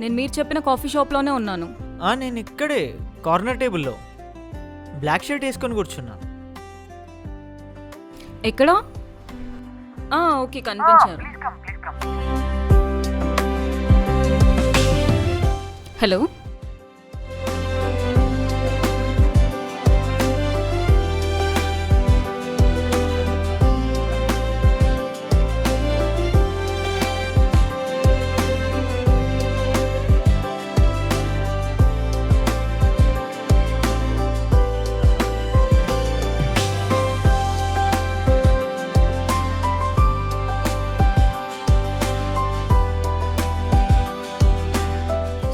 నేను మీరు చెప్పిన కాఫీ షాప్లోనే ఉన్నాను. నేను ఇక్కడే కార్నర్ టేబుల్లో బ్లాక్ షర్ట్ వేసుకొని కూర్చున్నా. ఎక్కడ? ఓకే, కనిపించారు. హలో,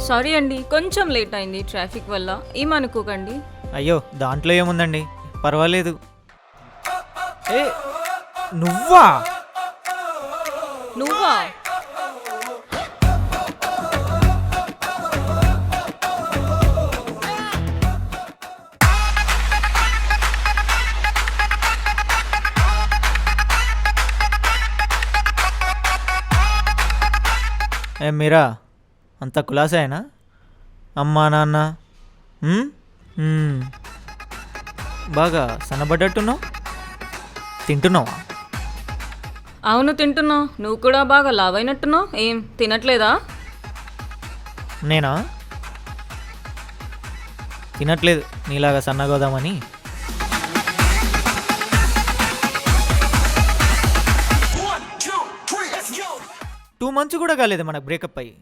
సారీ అండి, కొంచెం లేట్ అయింది ట్రాఫిక్ వల్ల. ఏమనుకోకండి. అయ్యో, దాంట్లో ఏముందండి, పర్వాలేదు. ఏ నువ్వా? నువ్వా? మీరా అంత కులాసాయనా? అమ్మా నాన్న బాగా సన్నబడ్డట్టున్నావు. తింటున్నావా? అవును, తింటున్నా. నువ్వు కూడా బాగా లావైనట్టున్నావు. ఏం తినట్లేదా? నేనా? తినట్లేదు, నీలాగా సన్నగోదామని. టూ మంత్స్ కూడా కాలేదు మనకు బ్రేకప్ అయ్యి,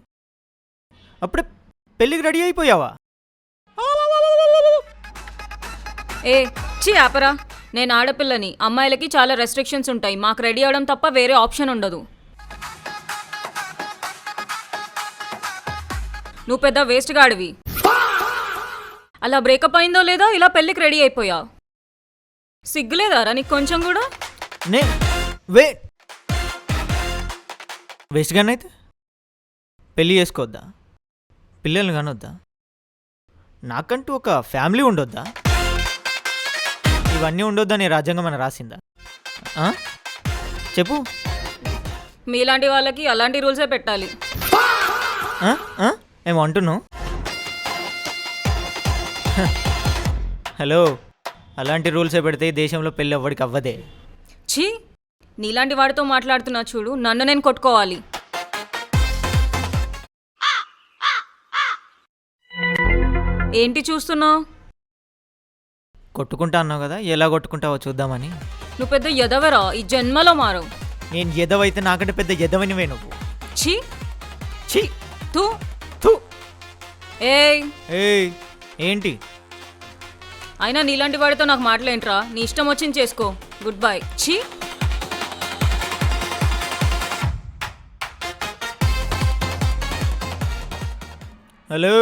అప్పుడే పెళ్ళికి రెడీ అయిపోయావా? ఆపరా. నేను ఆడపిల్లని. అమ్మాయిలకి చాలా రెస్ట్రిక్షన్స్ ఉంటాయి. మాకు రెడీ అవడం తప్ప వేరే ఆప్షన్ ఉండదు. నువ్వు పెద్ద వేస్ట్ గాడివి. అలా బ్రేకప్ అయిందో లేదో ఇలా పెళ్ళికి రెడీ అయిపోయావు. సిగ్గులేదారా నీకు కొంచెం కూడా? వేస్ట్ గానే అయితే పెళ్ళి చేసుకోవద్దా? పిల్లల్ని కానొద్దా? నాకంటూ ఒక ఫ్యామిలీ ఉండొద్దా? ఇవన్నీ ఉండొద్దని రాజ్యాంగం మన రాసిందా? చెప్పు. మీలాంటి వాళ్ళకి అలాంటి రూల్సే పెట్టాలి. ఏమో అంటున్నావు? హలో, అలాంటి రూల్సే పెడితే ఈ దేశంలో పెళ్ళి ఎవ్వడికి అవ్వదే. ఛీ, నీలాంటి వాడితో మాట్లాడుతున్నా చూడు, నన్ను నేను కొట్టుకోవాలి. ఏంటి చూస్తున్నావు? కొట్టుకుంటా అన్నావు కదా, ఎలా కొట్టుకుంటావో చూద్దామని. నువ్వు పెద్ద ఎదవరా, ఈ జన్మలో మారవు. నేను ఎదవైతే నాకంటే పెద్ద ఎదవనివే నువ్వు. ఛీ ఛీ తూ తూ. ఏయ్ ఏంటి? అయినా నీలాంటి వాడితో నాకు మాటలేంట్రా? నీ ఇష్టం వచ్చింది చేసుకో. Good bye. ఛీ. హలో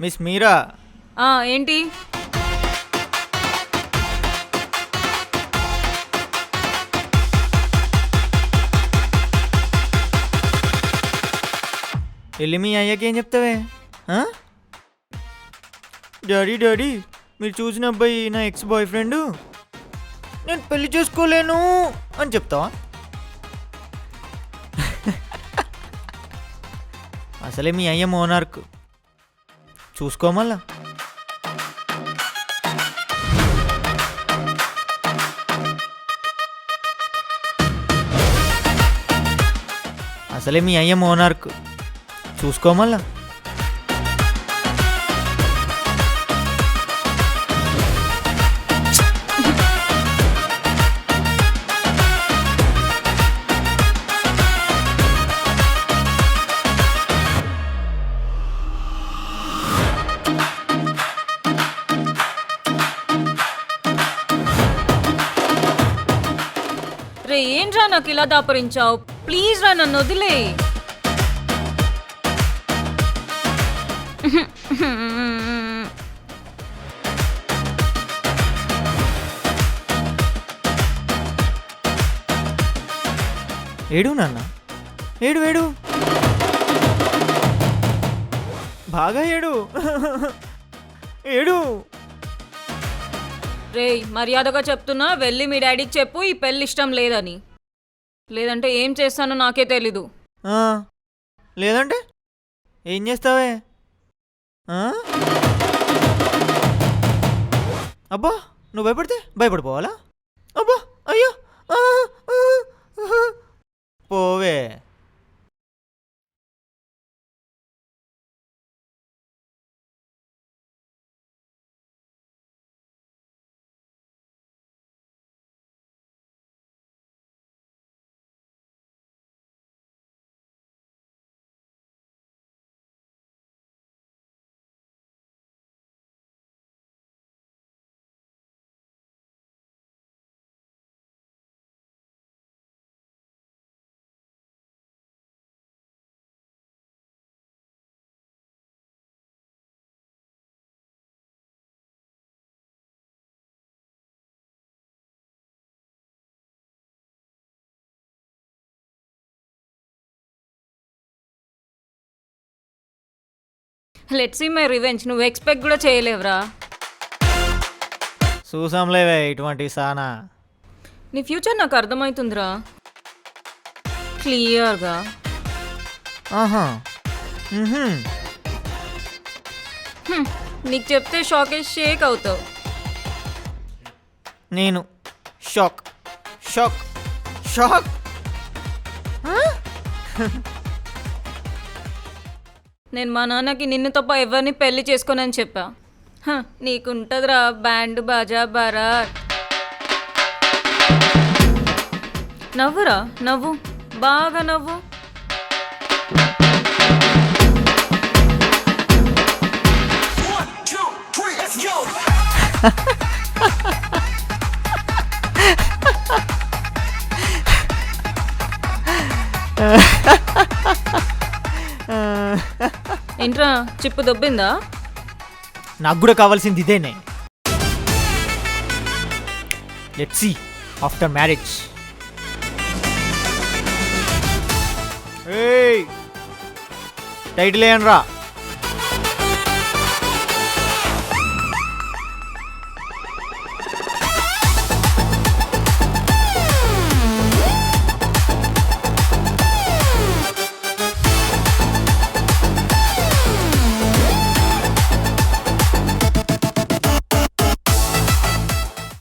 మిస్ మీరా. ఏంటి? వెళ్ళి మీ అయ్యాకి ఏం చెప్తావే? డాడీ డాడీ, మీరు చూసిన అబ్బాయి నా ఎక్స్ బాయ్ ఫ్రెండ్, నేను పెళ్లి చేసుకోలేను అని చెప్తావా? అసలే మీ అయ్య మోనార్క్, చూసుకోమల్లా. అసలే మీ అయ్య మోనార్క్, చూసుకోమల్లా. రే, ఏంట్రా నాకు ఇలా దాపరించావు? ప్లీజ్ రా, నన్ను వదిలే. ఏడు నాన్న, ఏడు ఏడు, బాగా ఏడు ఏడు. రేయ్, మర్యాదగా చెప్తున్నా, వెళ్ళి మీ డాడీకి చెప్పు ఈ పెళ్ళి ఇష్టం లేదని. లేదంటే ఏం చేస్తానో నాకే తెలీదు. లేదంటే ఏం చేస్తావే? ఆ? అబ్బా నువ్వు భయపడితే భయపడిపోవాలా? అబ్బా అయ్యో ఆ, ఆ, ఆ. పోవే. Let's see my revenge. నువ్వు ఎక్స్పెక్ట్ కూడా చేయలేవురా. చూసాంలేవే ఇటువంటి సానా. నీ ఫ్యూచర్ నాకు అర్థమవుతుందిరా క్లియర్గా. ఆహా మ్హూ. నీకు చెప్తే షాకే షేక్ అవుతావు. నేను షాక్ షాక్ షాక్. నేను మా నాన్నకి నిన్ను తప్ప ఎవరిని పెళ్లి చేసుకోనని చెప్పా. నీకుంటదిరా బ్యాండ్ బాజా బారాత్. నవ్వురా నవ్వు, బాగా నవ్వు. ఏంట్రా చిప్పు దొబ్బిందా? నాకు కూడా కావాల్సింది ఇదేనే. Let's see after marriage. ఏయ్ టైటిల్ ఏంట్రా?